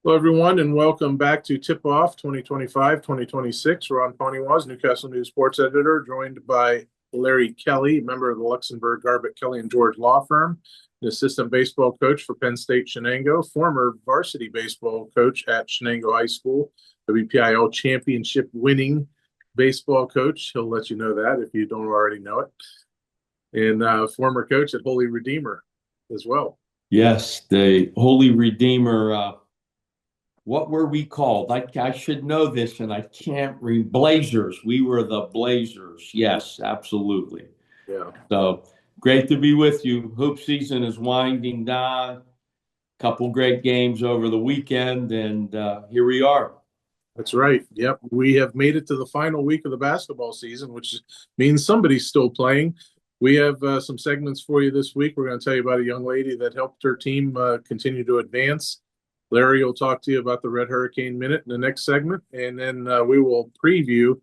Hello, everyone, and welcome back to Tipoff 2025-2026. We're on Poniewasz, Newcastle News Sports Editor, joined by Larry Kelly, member of the Luxembourg, Garbutt, Kelly & George Law Firm, an assistant baseball coach for Penn State Shenango, former varsity baseball coach at Shenango High School, WPIAL championship winning baseball coach. He'll let you know that if you don't already know it. And former coach at Holy Redeemer as well. Yes, the Holy Redeemer. What were we called? I should know this, and I can't read. Blazers. We were the Blazers. Yes, absolutely. Yeah. So great to be with you. Hoop season is winding down. Couple great games over the weekend, and here we are. That's right. Yep. We have made it to the final week of the basketball season, which means somebody's still playing. We have some segments for you this week. We're going to tell you about a young lady that helped her team continue to advance. Larry will talk to you about the Red Hurricane Minute in the next segment, and then we will preview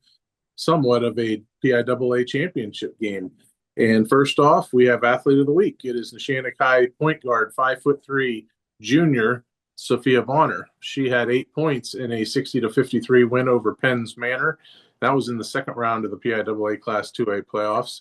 somewhat of a PIAA championship game. And first off, we have Athlete of the Week. It is Neshannock High point guard, 5'3" junior, Sophia Bonner. She had 8 points in a 60-53 win over Penn's Manor. That was in the second round of the PIAA Class 2A playoffs.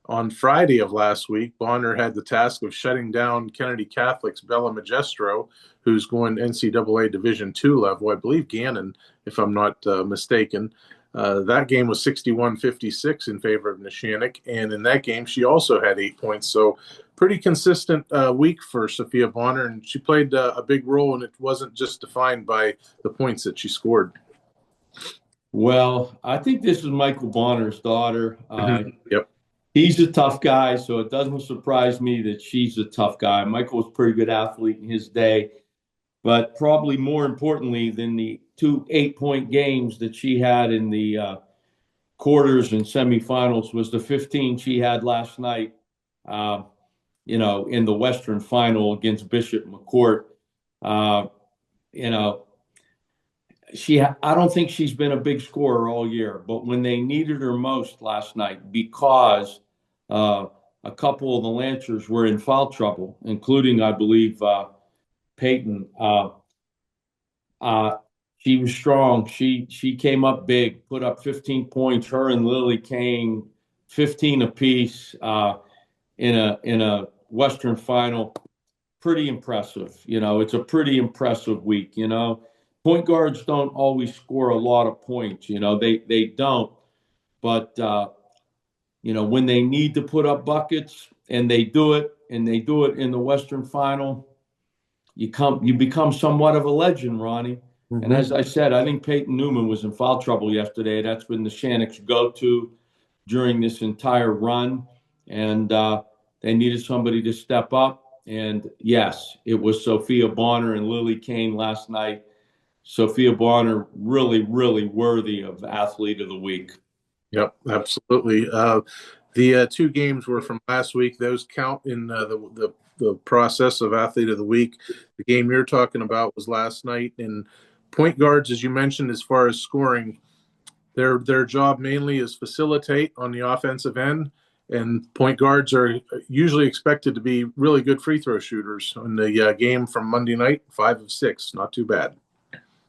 On Friday of last week, Bonner had the task of shutting down Kennedy Catholic's Bella Magistro, who's going NCAA Division II level. I believe Gannon, if I'm not mistaken. That game was 61-56 in favor of Neshannock, and in that game, she also had 8 points. So pretty consistent week for Sophia Bonner, and she played a big role, and it wasn't just defined by the points that she scored. Well, I think this is Michael Bonner's daughter. Yep. He's a tough guy, so it doesn't surprise me that she's a tough guy. Michael was a pretty good athlete in his day, but probably more importantly than the 2 8-point games that she had in the quarters and semifinals was the 15 she had last night, in the Western Final against Bishop McCourt. I don't think she's been a big scorer all year, but when they needed her most last night, because a couple of the Lancers were in foul trouble, including, I believe, Peyton. She was strong. She came up big, put up 15 points. Her and Lily Kane, 15 apiece in a Western Final. Pretty impressive. It's a pretty impressive week. Point guards don't always score a lot of points. They don't. But when they need to put up buckets, and they do it in the Western Final, you become somewhat of a legend, Ronnie. Mm-hmm. And as I said, I think Peyton Newman was in foul trouble yesterday. That's been the Neshannock's go-to during this entire run. And they needed somebody to step up. And yes, it was Sophia Bonner and Lily Kane last night. Sophia Bonner really, really worthy of Athlete of the Week. Yep, absolutely. The 2 games were from last week. Those count in the process of Athlete of the Week. The game you're talking about was last night. And point guards, as you mentioned, as far as scoring, their job mainly is facilitate on the offensive end. And point guards are usually expected to be really good free throw shooters. In the game from Monday night, 5 of 6, not too bad.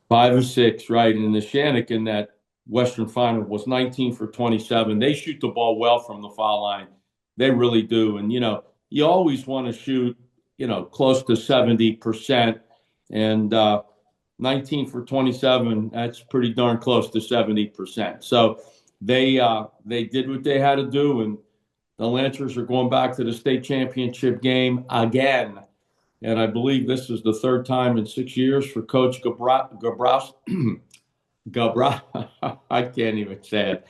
5 of 6, right. And Neshannock in that Western Final was 19 for 27. They shoot the ball well from the foul line. They really do. And, you always want to shoot, close to 70%. And 19 for 27, that's pretty darn close to 70%. So they did what they had to do. And the Lancers are going back to the state championship game again. And I believe this is the 3rd time in 6 years for Coach Gabrowski. I can't even say it.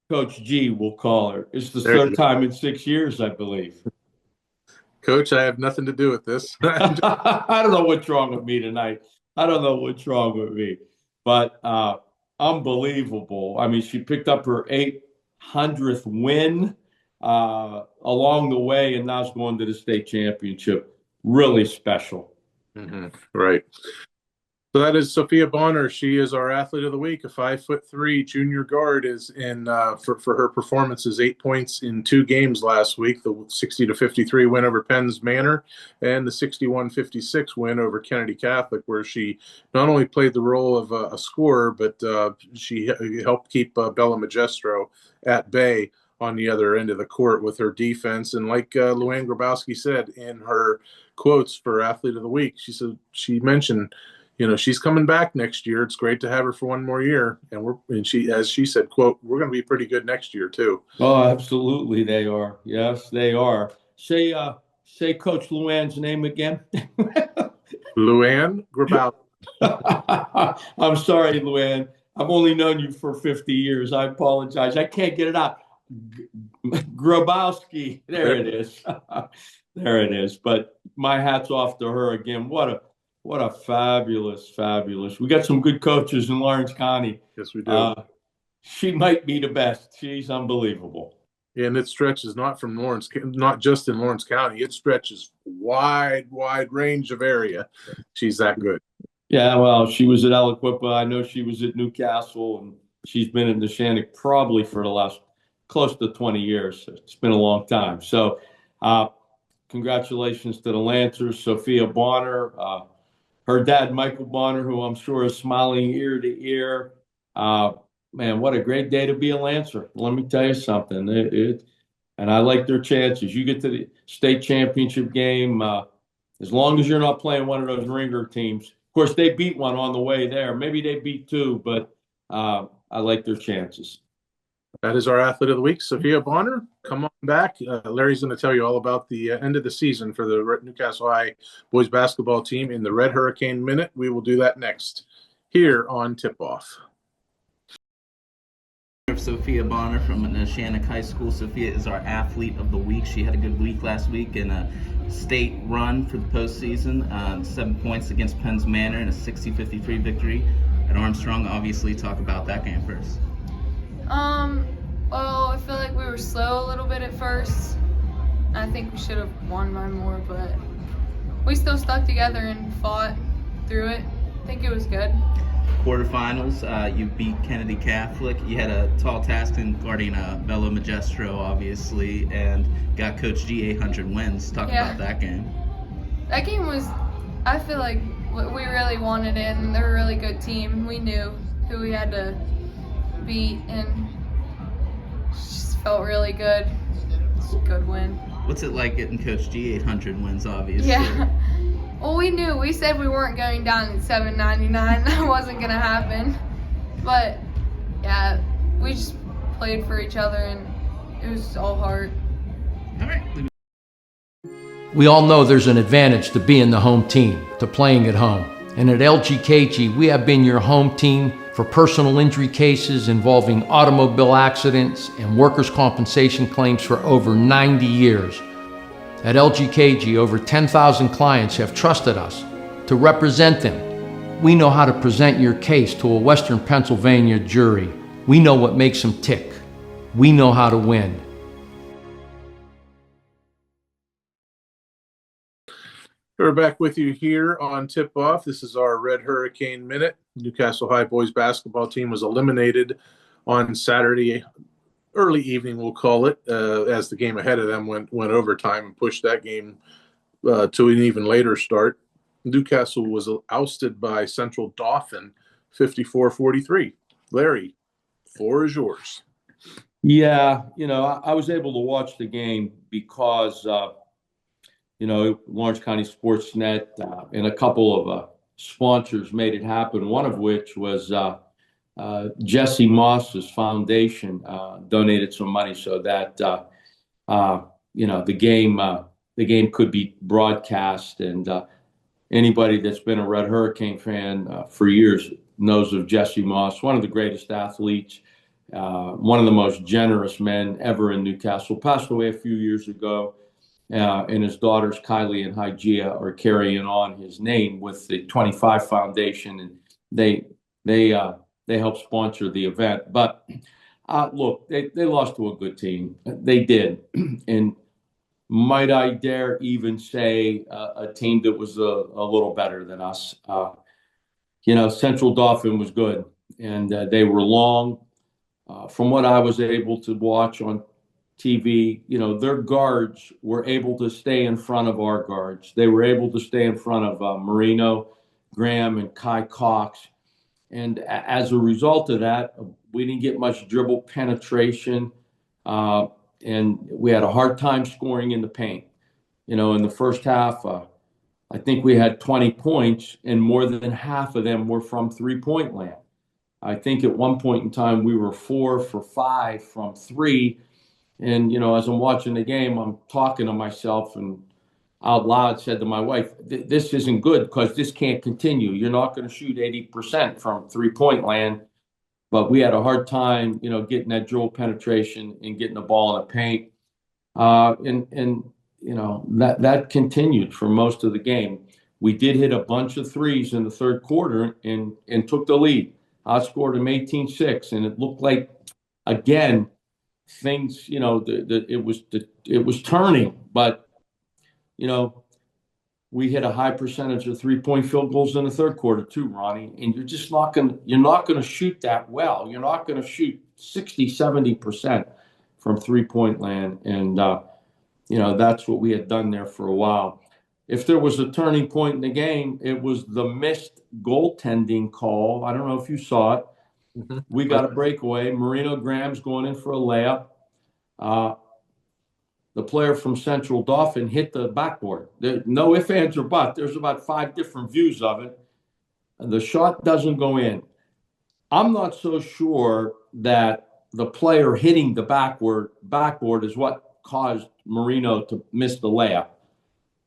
Coach G, we'll call her. It's the 3rd time in 6 years, I believe. Coach, I have nothing to do with this. I don't know what's wrong with me tonight. I don't know what's wrong with me. But unbelievable. I mean, she picked up her 800th win along the way, and now is going to the state championship. Really special. Mm-hmm. Right. So that is Sophia Bonner. She is our athlete of the week. A 5'3" junior guard is in for her performances. 8 points in 2 games last week. The 60-53 win over Penns Manor, and the 61-56 win over Kennedy Catholic, where she not only played the role of a scorer, but she helped keep Bella Magestro at bay on the other end of the court with her defense. And like Luann Grabowski said in her quotes for athlete of the week, she mentioned, she's coming back next year. It's great to have her for one more year. And she, as she said, quote, we're going to be pretty good next year too. Oh, absolutely. They are. Yes, they are. Say Coach Luann's name again. Luann Grabowski. I'm sorry, Luann. I've only known you for 50 years. I apologize. I can't get it out. Grabowski. There it is. There it is. But my hat's off to her again. What a fabulous. We got some good coaches in Lawrence County. Yes, we do. She might be the best. She's unbelievable. And it stretches not just in Lawrence County. It stretches wide range of area. She's that good. Yeah, well, she was at Aliquippa. I know she was at Newcastle, and she's been in Neshannock probably for the last close to 20 years. It's been a long time. So congratulations to the Lancers, Sophia Bonner, her dad, Michael Bonner, who I'm sure is smiling ear to ear. Man, what a great day to be a Lancer. Let me tell you something. And I like their chances. You get to the state championship game, as long as you're not playing one of those ringer teams. Of course, they beat one on the way there. Maybe they beat 2, but I like their chances. That is our athlete of the week, Sophia Bonner. Come on back. Larry's going to tell you all about the end of the season for the Newcastle High boys basketball team in the Red Hurricane Minute. We will do that next here on Tip-Off. Sophia Bonner from Neshannock High School. Sophia is our athlete of the week. She had a good week last week in a state run for the postseason. 7 points against Penns Manor in a 60-53 victory at Armstrong. Obviously, talk about that game first. Well, I feel like we were slow a little bit at first. I think we should have won by more, but we still stuck together and fought through it. I think it was good. Quarterfinals, you beat Kennedy Catholic. You had a tall task in guarding Bella Magestro, obviously, and got Coach G 800 wins. Talk about that game. That game was, I feel like we really wanted it, and they're a really good team. We knew who we had to beat, and it just felt really good. It's a good win. What's it like getting Coach G 800 wins, obviously? Yeah. Well, we knew. We said we weren't going down at $7.99. That wasn't going to happen. But, yeah, we just played for each other, and it was all heart. All right. We all know there's an advantage to being the home team, to playing at home. And at LGKG, we have been your home team for personal injury cases involving automobile accidents and workers' compensation claims for over 90 years. At LGKG, over 10,000 clients have trusted us to represent them. We know how to present your case to a Western Pennsylvania jury. We know what makes them tick. We know how to win. We're back with you here on Tip-Off. This is our Red Hurricane Minute. Newcastle High boys basketball team was eliminated on Saturday early evening, we'll call it, as the game ahead of them went overtime and pushed that game to an even later start. Newcastle was ousted by Central Dauphin 54-43. Larry, floor is yours. Yeah, I was able to watch the game because Lawrence County Sportsnet and a couple of sponsors made it happen, one of which was Jesse Moss's foundation donated some money so that the game could be broadcast, and anybody that's been a Red Hurricane fan for years knows of Jesse Moss, one of the greatest athletes, one of the most generous men ever in Newcastle. Passed away a few years ago, and his daughters Kylie and Hygia are carrying on his name with the 25 Foundation, and they help sponsor the event. But look, they lost to a good team. They did. And might I dare even say a team that was a little better than us. Central Dauphin was good, and they were long. From what I was able to watch on TV, their guards were able to stay in front of our guards. They were able to stay in front of Marino, Graham, and Kai Cox. And as a result of that, we didn't get much dribble penetration, and we had a hard time scoring in the paint. In the first half, I think we had 20 points, and more than half of them were from three-point land. I think at one point in time, we were 4 for 5 from 3. And, as I'm watching the game, I'm talking to myself and out loud said to my wife, this isn't good because this can't continue. You're not going to shoot 80% from three-point land. But we had a hard time, getting that dribble penetration and getting the ball in the paint. That continued for most of the game. We did hit a bunch of threes in the third quarter and took the lead. Outscored them 18-6, and it looked like, again, things, it was turning, but we hit a high percentage of three-point field goals in the third quarter too, Ronnie, and you're not going to shoot that well. You're not going to shoot 60-70% from three-point land, and that's what we had done there for a while. If there was a turning point in the game, it was the missed goaltending call. I don't know if you saw it. Mm-hmm. We got a breakaway. Marino Graham's going in for a layup. The player from Central Dauphin hit the backboard. No ifs, ands, or buts. There's about 5 different views of it. And the shot doesn't go in. I'm not so sure that the player hitting the backboard is what caused Marino to miss the layup.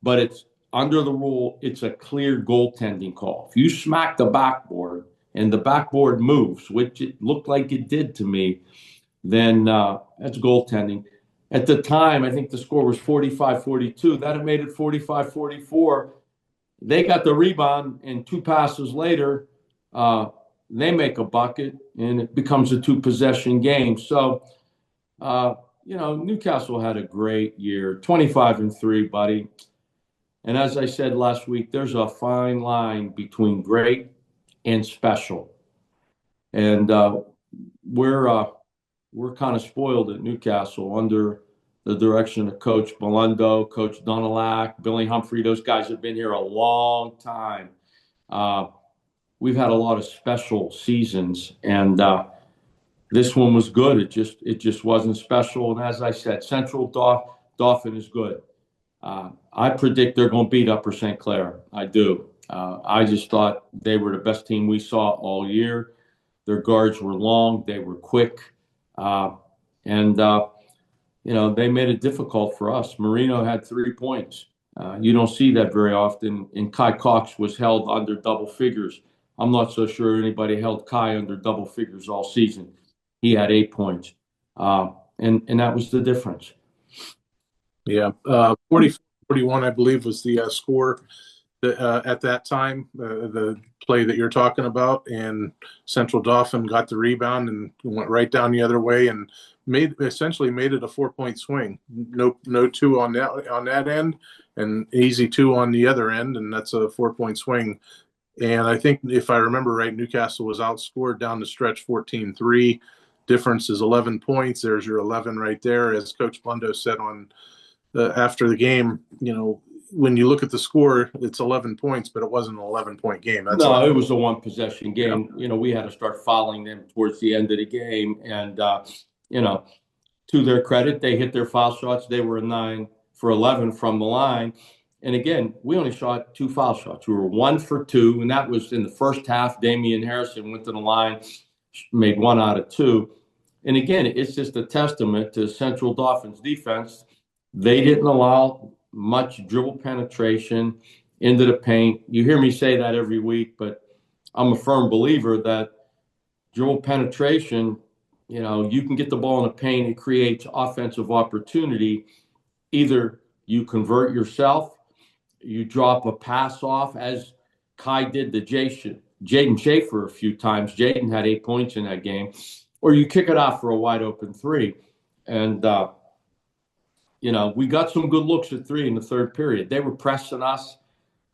But it's under the rule, it's a clear goaltending call. If you smack the backboard and the backboard moves, which it looked like it did to me, then that's goaltending. At the time, I think the score was 45-42. That had made it 45-44. They got the rebound, and 2 passes later, they make a bucket, and it becomes a 2-possession game. So, Newcastle had a great year, 25-3, buddy. And as I said last week, there's a fine line between great and special. And we're kind of spoiled at Newcastle under the direction of Coach Belundo, Coach Donalac, Billy Humphrey. Those guys have been here a long time. We've had a lot of special seasons, and this one was good. It just wasn't special. And as I said, Central Dauphin is good. I predict they're going to beat Upper St. Clair. I do. I just thought they were the best team we saw all year. Their guards were long. They were quick. And they made it difficult for us. Marino had 3 points. You don't see that very often. And Kai Cox was held under double figures. I'm not so sure anybody held Kai under double figures all season. He had 8 points. And that was the difference. Yeah, 40-41, I believe, was the score at that time, the play that you're talking about. And Central Dauphin got the rebound and went right down the other way and essentially made it a 4-point swing. No 2 on that end, and easy 2 on the other end, and that's a 4-point swing. And I think, if I remember right, Newcastle was outscored down the stretch 14-3. Difference is 11 points. There's your 11 right there. As Coach Blundo said on after the game, when you look at the score, it's 11 points, but it wasn't an 11-point game. It was a 1-possession game. Yeah. We had to start fouling them towards the end of the game. And, to their credit, they hit their foul shots. They were 9 for 11 from the line. And again, we only shot 2 foul shots. We were 1 for 2, and that was in the first half. Damian Harrison went to the line, made 1 out of 2. And again, it's just a testament to Central Dauphin's defense. They didn't allow much dribble penetration into the paint. You hear me say that every week, but I'm a firm believer that dribble penetration, you can get the ball in the paint. It creates offensive opportunity. Either you convert yourself, you drop a pass off, as Kai did to Jaden Schaefer a few times. Jaden had 8 points in that game. Or you kick it off for a wide open 3. And, we got some good looks at 3 in the third period. They were pressing us,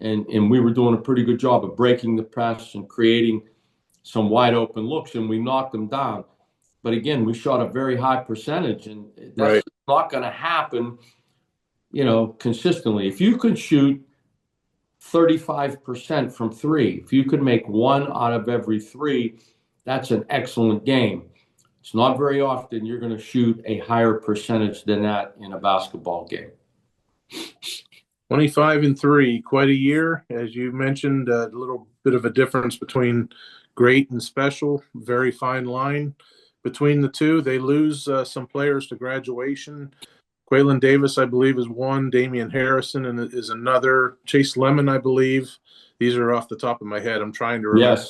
and we were doing a pretty good job of breaking the press and creating some wide open looks, and we knocked them down. But again, we shot a very high percentage, and that's not going to happen, consistently. If you could shoot 35% from three, if you could make one out of every three, that's an excellent game. It's not very often you're going to shoot a higher percentage than that in a basketball game. 25-3, quite a year. As you mentioned, a little bit of a difference between great and special, very fine line between the two. They lose some players to graduation. Quaylen Davis, I believe, is one. Damian Harrison is another. Chase Lemon, I believe. These are off the top of my head. I'm trying to remember.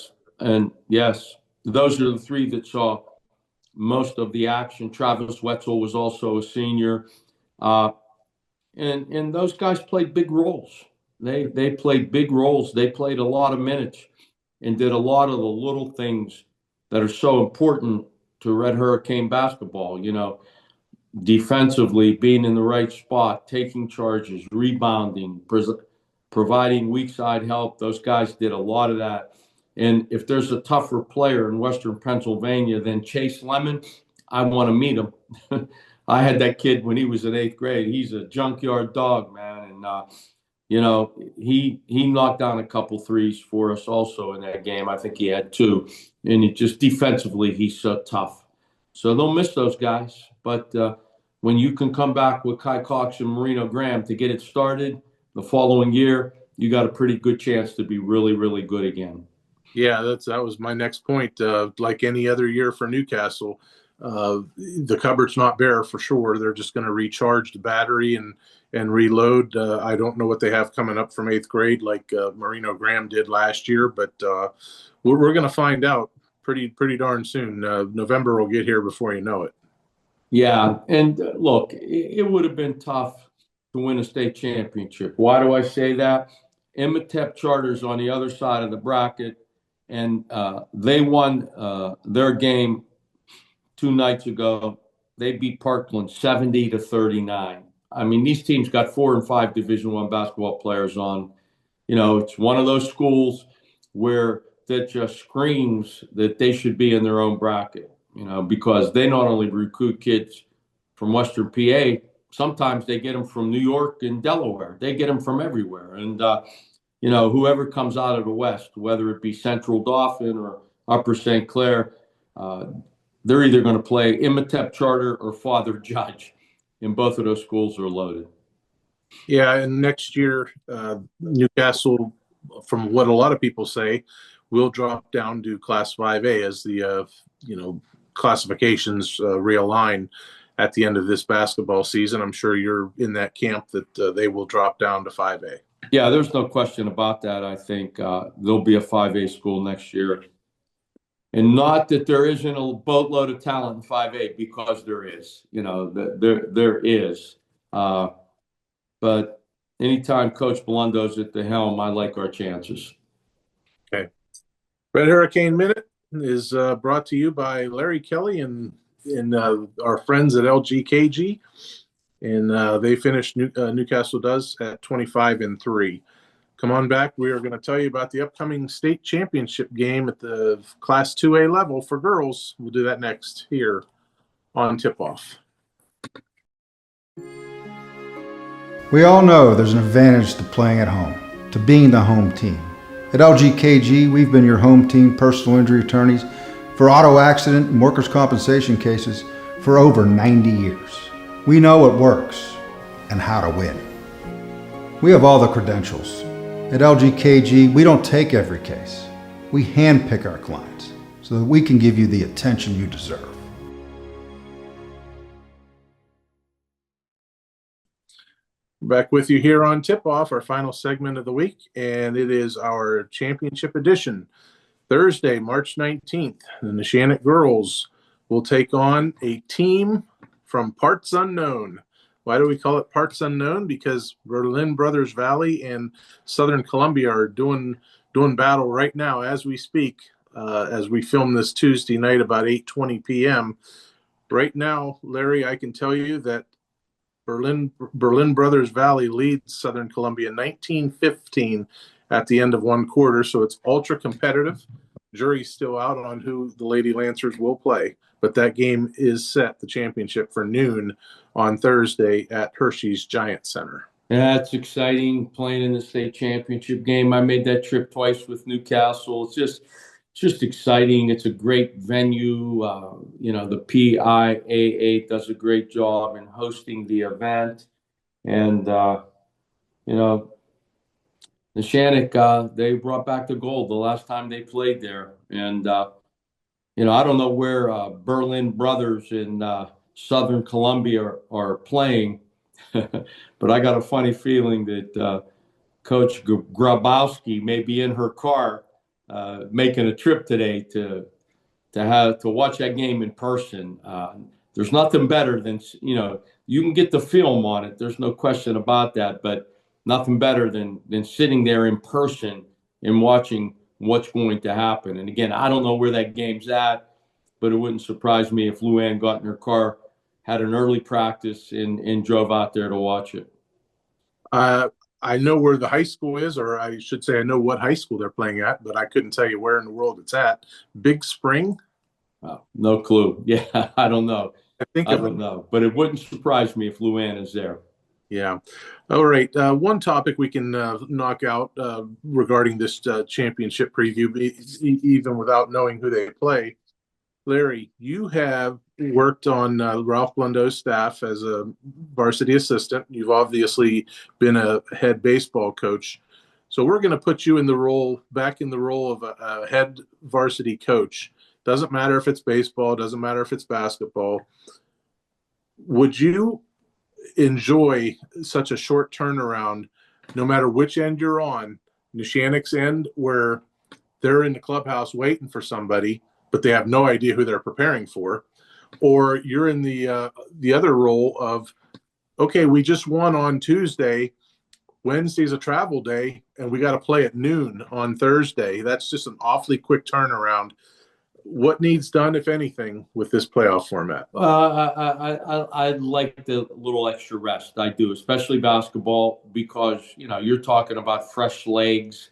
Yes. Those are the three that saw most of the action. Travis Wetzel was also a senior. And those guys played big roles. They played big roles. They played a lot of minutes and did a lot of the little things that are so important to Red Hurricane basketball. Defensively, being in the right spot, taking charges, rebounding, providing weak side help. Those guys did a lot of that. And if there's a tougher player in Western Pennsylvania than Chase Lemon, I want to meet him. I had that kid when he was in 8th grade. He's a junkyard dog, man. And, he knocked down a couple threes for us also in that game. I think he had 2. And defensively, he's so tough. So they'll miss those guys. But when you can come back with Kai Cox and Marino Graham to get it started the following year, you got a pretty good chance to be really, really good again. Yeah, that was my next point. Like any other year for Newcastle, the cupboard's not bare for sure. They're just going to recharge the battery and reload. I don't know what they have coming up from 8th grade like Marino Graham did last year, but we're going to find out pretty darn soon. November will get here before you know it. Yeah, and look, it would have been tough to win a state championship. Why do I say that? Imhotep Charter's on the other side of the bracket, and they won their game 2 nights ago. They beat Parkland 70-39. I mean, these teams got 4 and 5 Division I basketball players on. It's one of those schools where that just screams that they should be in their own bracket, because they not only recruit kids from Western PA, sometimes they get them from New York and Delaware. They get them from everywhere. And, whoever comes out of the West, whether it be Central Dauphin or Upper St. Clair, they're either going to play Imhotep Charter or Father Judge, and both of those schools are loaded. Yeah, and next year, Newcastle, from what a lot of people say, will drop down to Class 5A as the, classifications realign at the end of this basketball season. I'm sure you're in that camp that they will drop down to 5A. Yeah, there's no question about that. I think there'll be a 5A school next year. And not that there isn't a boatload of talent in 5A, because there is. There is. But anytime Coach Belundo's at the helm, I like our chances. Okay. Red Hurricane Minute is brought to you by Larry Kelly and our friends at LGKG. And they finished, Newcastle does, at 25-3. Come on back. We are going to tell you about the upcoming state championship game at the Class 2A level for girls. We'll do that next here on Tipoff. We all know there's an advantage to playing at home, to being the home team. At LGKG, we've been your home team personal injury attorneys for auto accident and workers' compensation cases for over 90 years. We know what works and how to win. We have all the credentials. At LGKG, we don't take every case. We handpick our clients so that we can give you the attention you deserve. Back with you here on Tip-Off, our final segment of the week, and it is our championship edition. Thursday, March 19th, the Neshannock girls will take on a team from parts unknown. Why do we call it parts unknown? Because Berlin Brothersvalley and Southern Columbia are doing battle right now as we speak, as we film this Tuesday night about 8:20 p.m. Right now, Larry, I can tell you that Berlin Brothersvalley leads Southern Columbia 19-15 at the end of one quarter, so it's ultra competitive. Jury's still out on who the Lady Lancers will play, but that game is set, the championship, for noon on Thursday at Hershey's Giant Center. Yeah, it's exciting playing in the state championship game. I made that trip twice with Newcastle. It's just exciting. It's a great venue. The PIAA does a great job in hosting the event. And, Neshannock, they brought back the gold the last time they played there. And, I don't know where Berlin Brothers in Southern Columbia are playing, but I got a funny feeling that Coach Grabowski may be in her car making a trip today to watch that game in person. There's nothing better than, you can get the film on it. There's no question about that, but nothing better than sitting there in person and watching what's going to happen. And again, I don't know where that game's at, but it wouldn't surprise me if Luann got in her car, had an early practice, and drove out there to watch it. I know where the high school is, or I should say I know what high school they're playing at, but I couldn't tell you where in the world it's at. Big Spring? No clue. Yeah, I don't know. I don't know, but it wouldn't surprise me if Luann is there. Yeah. All right. One topic we can knock out regarding this championship preview, even without knowing who they play. Larry, you have worked on Ralph Blundow's staff as a varsity assistant. You've obviously been a head baseball coach. So we're going to put you back in the role of a head varsity coach. Doesn't matter if it's baseball, doesn't matter if it's basketball. Would you enjoy such a short turnaround, no matter which end you're on, Neshannock's end, where they're in the clubhouse waiting for somebody, but they have no idea who they're preparing for, or you're in the other role of, okay, we just won on Tuesday, Wednesday's a travel day, and we got to play at noon on Thursday. That's just an awfully quick turnaround. What needs done, if anything, with this playoff format? I like the little extra rest. I do, especially basketball, because, you're talking about fresh legs.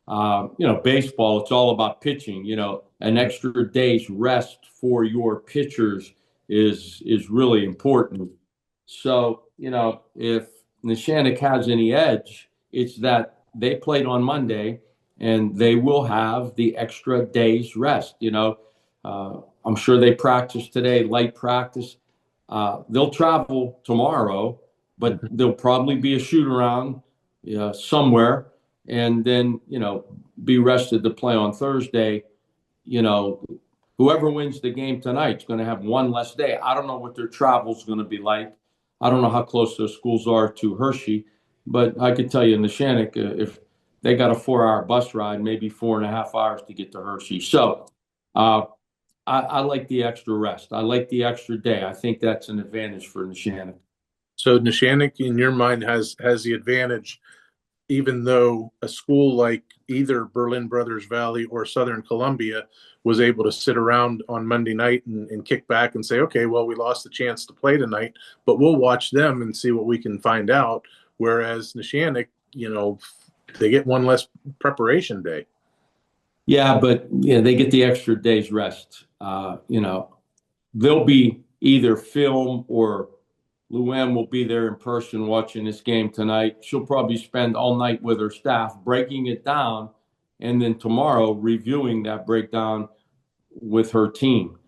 Baseball, it's all about pitching. An extra day's rest for your pitchers is really important. So, if Neshannock has any edge, it's that they played on Monday and they will have the extra day's rest. I'm sure they practiced today, light practice. They'll travel tomorrow, but there'll probably be a shoot around somewhere, and then, be rested to play on Thursday. Whoever wins the game tonight is going to have one less day. I don't know what their travel is going to be like. I don't know how close those schools are to Hershey, but I could tell you in Neshannock, if they got a 4-hour bus ride, maybe 4.5 hours to get to Hershey. So I like the extra rest. I like the extra day. I think that's an advantage for Neshannock. So Neshannock, in your mind, has the advantage, even though a school like either Berlin Brothersvalley or Southern Columbia was able to sit around on Monday night and kick back and say, okay, well, we lost the chance to play tonight, but we'll watch them and see what we can find out. Whereas Neshannock, they get one less preparation day. Yeah, but they get the extra day's rest. They'll be either film, or Luann will be there in person watching this game tonight. She'll probably spend all night with her staff breaking it down, and then tomorrow reviewing that breakdown with her team.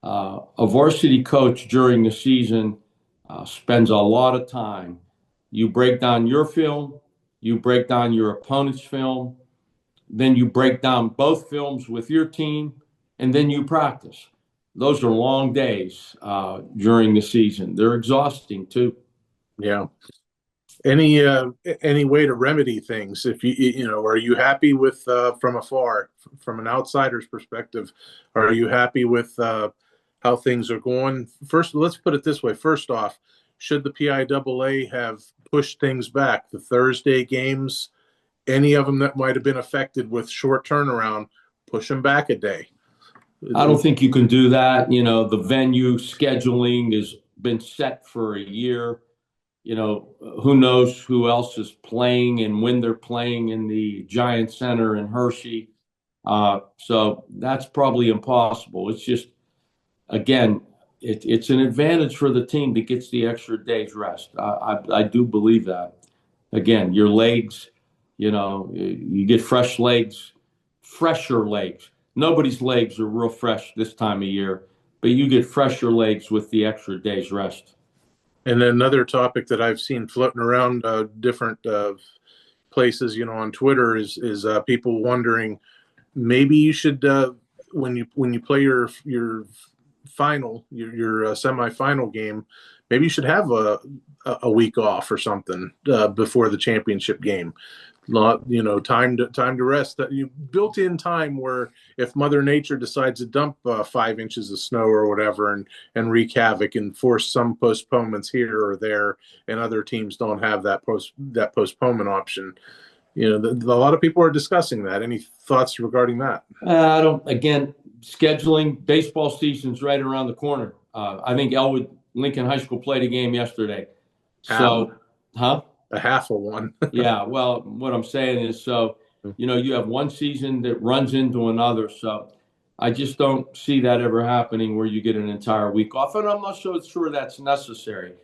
A varsity coach during the season spends a lot of time. You break down your film, you break down your opponent's film, then you break down both films with your team, and then you practice. Those are long days during the season. They're exhausting too. Yeah. Any way to remedy things? If are you happy with from afar, from an outsider's perspective? Are you happy with how things are going? First, let's put it this way. First off, should the PIAA have pushed things back? The Thursday games, any of them that might have been affected with short turnaround, push them back a day. I don't think you can do that. The venue scheduling has been set for a year. Who knows who else is playing and when they're playing in the Giant Center in Hershey. So that's probably impossible. It's just, again, it's an advantage for the team that gets the extra day's rest. I do believe that. Again, your legs, you get fresher legs. Nobody's legs are real fresh this time of year, but you get fresher legs with the extra day's rest. And then another topic that I've seen floating around different places, on Twitter is people wondering, maybe you should when you play your final, your semifinal game, maybe you should have a week off or something before the championship game. Time to rest. That you built in time where if Mother Nature decides to dump 5 inches of snow or whatever and wreak havoc and force some postponements here or there, and other teams don't have that postponement option. A lot of people are discussing that. Any thoughts regarding that? I don't. Again, scheduling, baseball season's right around the corner. I think Elwood Lincoln High School played a game yesterday. So, A half of one. Yeah, well, what I'm saying is, you have one season that runs into another. So I just don't see that ever happening where you get an entire week off. And I'm not so sure that's necessary.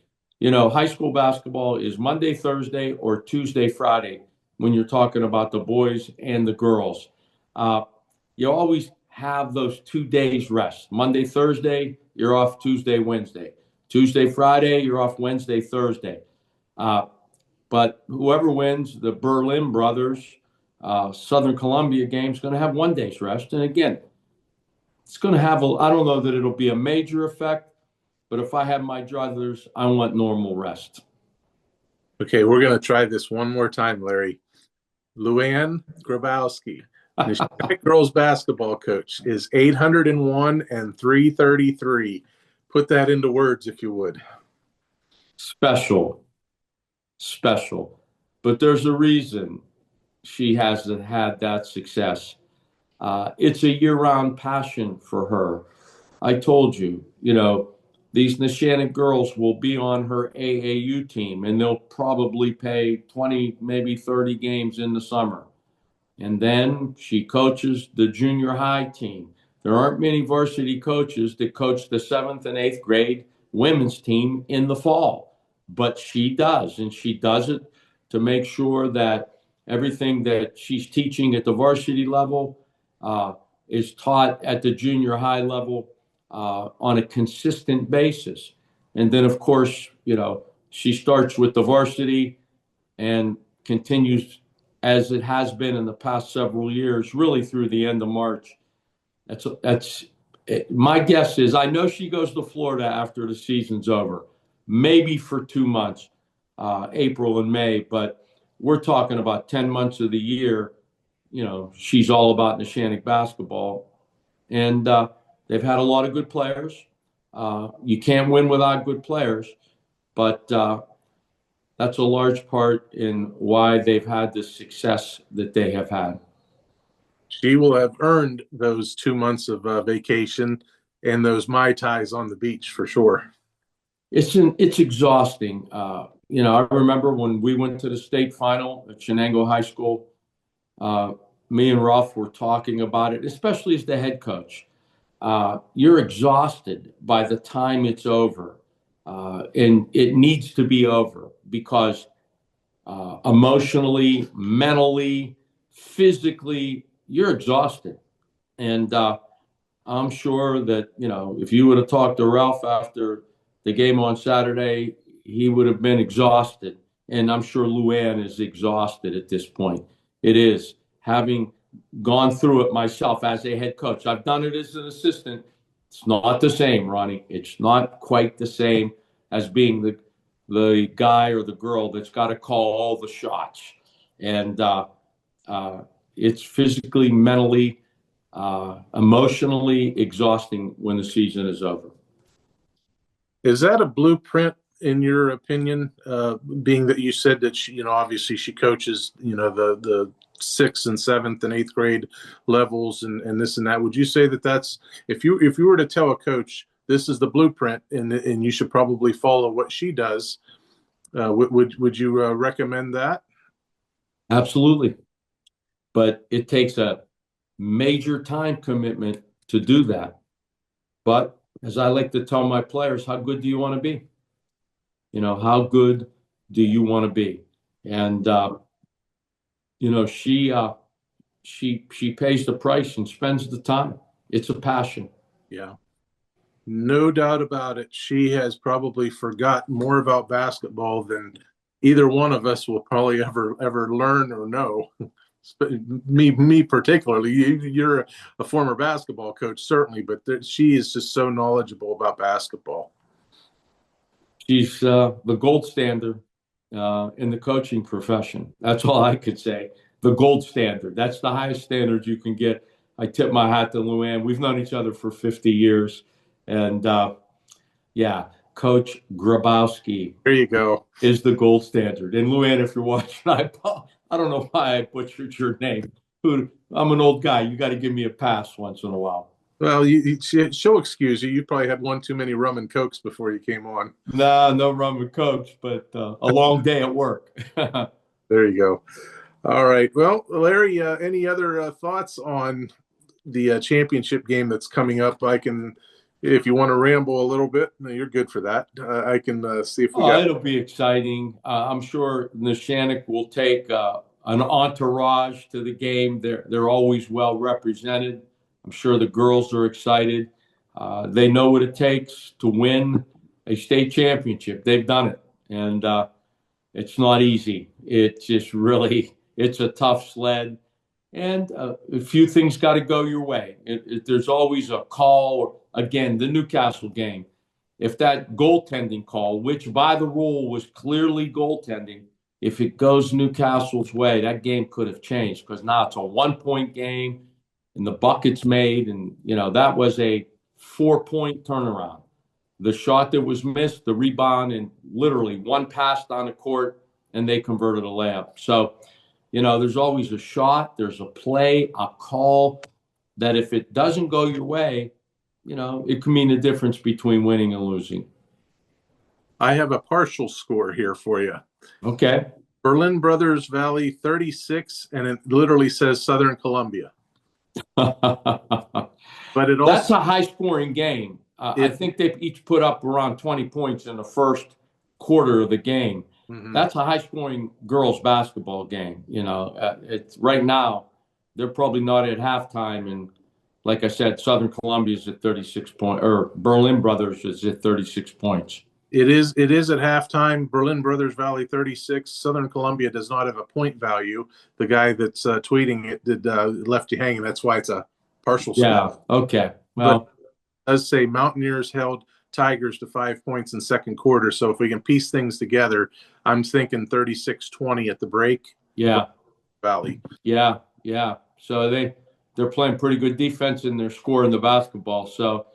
High school basketball is Monday, Thursday, or Tuesday, Friday when you're talking about the boys and the girls. You always have those 2 days rest. Monday, Thursday, you're off Tuesday, Wednesday. Tuesday, Friday, you're off Wednesday, Thursday. But whoever wins the Berlin Brothers Southern Columbia game is going to have 1 day's rest. And again, it's going to have I don't know that it'll be a major effect, but if I have my druthers, I want normal rest. Okay, we're going to try this one more time, Larry. Luann Grabowski, the girls basketball coach, is 801 and 333. Put that into words, if you would. Special. But there's a reason she hasn't had that success. It's a year-round passion for her. I told you, these Neshannock girls will be on her AAU team, and they'll probably play 20, maybe 30 games in the summer. And then she coaches the junior high team. There aren't many varsity coaches that coach the 7th and 8th grade women's team in the fall. But she does, and she does it to make sure that everything that she's teaching at the varsity level is taught at the junior high level on a consistent basis. And then, of course, she starts with the varsity and continues as it has been in the past several years, really through the end of March. That's my guess is I know she goes to Florida after the season's over. Maybe for 2 months, April and May, but we're talking about 10 months of the year. She's all about Neshannock basketball, and they've had a lot of good players. You can't win without good players, but that's a large part in why they've had the success that they have had. She will have earned those 2 months of vacation and those Mai Tais on the beach for sure. It's exhausting. I remember when we went to the state final at Neshannock High School, me and Ralph were talking about it, especially as the head coach. You're exhausted by the time it's over, and it needs to be over because emotionally, mentally, physically, you're exhausted. And I'm sure that, if you would have talked to Ralph after the game on Saturday, he would have been exhausted. And I'm sure Luann is exhausted at this point. It is, having gone through it myself as a head coach. I've done it as an assistant. It's not the same, Ronnie. It's not quite the same as being the guy or the girl that's got to call all the shots. And it's physically, mentally, emotionally exhausting when the season is over. Is that a blueprint, in your opinion, being that you said that she, obviously she coaches, the 6th and 7th and 8th grade levels and this and that? Would you say that that's, if you were to tell a coach this is the blueprint and you should probably follow what she does, Would you recommend that? Absolutely. But it takes a major time commitment to do that. But as I like to tell my players, how good do you want to be? You know, how good do you want to be? And you know, she pays the price and spends the time. It's a passion. Yeah, no doubt about it. She has probably forgotten more about basketball than either one of us will probably ever learn or know. Me particularly. You're a former basketball coach, certainly, but she is just so knowledgeable about basketball. She's the gold standard in the coaching profession. That's all I could say. The gold standard. That's the highest standard you can get. I tip my hat to Luann. We've known each other for 50 years. And yeah, Coach Grabowski. There you go. Is the gold standard. And Luann, if you're watching, I don't know why I butchered your name. I'm an old guy. You got to give me a pass once in a while. Well, she'll excuse you. You probably had one too many rum and cokes before you came on. Nah, no rum and cokes, but a long day at work. There you go. All right. Well, Larry, any other thoughts on the championship game that's coming up? I can, if you want to ramble a little bit, you're good for that. I can see if we got. It'll be exciting. I'm sure Neshannock will take an entourage to the game. They're always well represented. I'm sure the girls are excited. They know what it takes to win a state championship. They've done it, and it's not easy. It's just really, it's a tough sled, and a few things got to go your way. There's always a call. Again, the Newcastle game, if that goaltending call, which by the rule was clearly goaltending, if it goes Newcastle's way, that game could have changed, because now it's a 1-point game. And the bucket's made, and, you know, that was a 4-point turnaround. The shot that was missed, the rebound, and literally one pass down the court, and they converted a layup. So, you know, there's always a shot, there's a play, a call, that if it doesn't go your way, you know, it can mean the difference between winning and losing. I have a partial score here for you. Okay. Berlin Brothersvalley 36, and it literally says Southern Columbia. But it also, that's a high-scoring game. I think they each put up around 20 points in the first quarter of the game. Mm-hmm. That's a high-scoring girls' basketball game. You know, it's right now they're probably not at halftime, and like I said, Southern Columbia is at 36 points, or Berlin Brothers is at 36 points. It is at halftime. Berlin Brothersvalley 36. Southern Columbia does not have a point value. The guy that's tweeting it left you hanging. That's why it's a partial score. Yeah. Okay. Well, but it does say Mountaineers held Tigers to 5 points in second quarter. So if we can piece things together, I'm thinking 36-20 at the break. Yeah. Valley. Yeah. Yeah. So they're playing pretty good defense and they're scoring the basketball. So,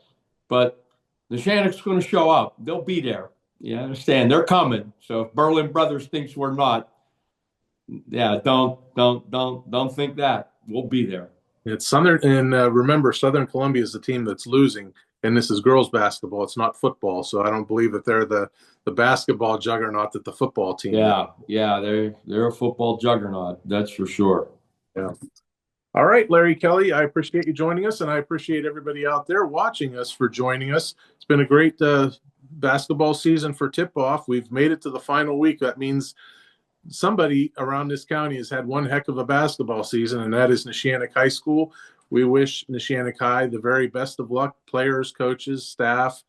but the Neshannock's going to show up. They'll be there. You understand? They're coming. So if Berlin Brothers thinks we're not, yeah, don't think that. We'll be there. It's Southern, and remember, Southern Columbia is the team that's losing, and this is girls basketball. It's not football, so I don't believe that they're the basketball juggernaut that the football team. Yeah, they're a football juggernaut. That's for sure. Yeah. All right, Larry Kelly, I appreciate you joining us, and I appreciate everybody out there watching us for joining us. It's been a great basketball season for Tipoff. We've made it to the final week. That means somebody around this county has had one heck of a basketball season, and that is Neshannock High School. We wish Neshannock High the very best of luck, players, coaches, staff,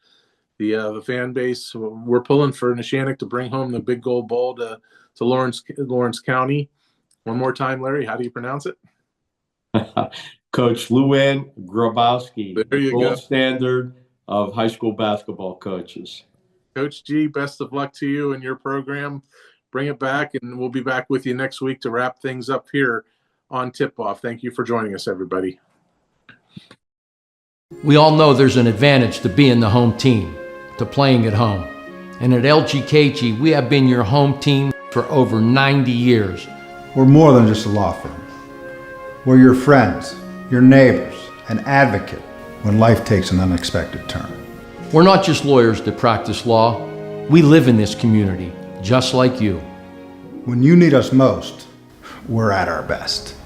the fan base. We're pulling for Neshannock to bring home the big gold ball to Lawrence County. One more time, Larry, how do you pronounce it? Coach Luann Grabowski, there you gold go. Standard of high school basketball coaches. Coach G, best of luck to you and your program. Bring it back, and we'll be back with you next week to wrap things up here on Tip-Off. Thank you for joining us, everybody. We all know there's an advantage to being the home team, to playing at home. And at LGKG, we have been your home team for over 90 years. We're more than just a law firm. We're your friends, your neighbors, an advocate when life takes an unexpected turn. We're not just lawyers that practice law. We live in this community, just like you. When you need us most, we're at our best.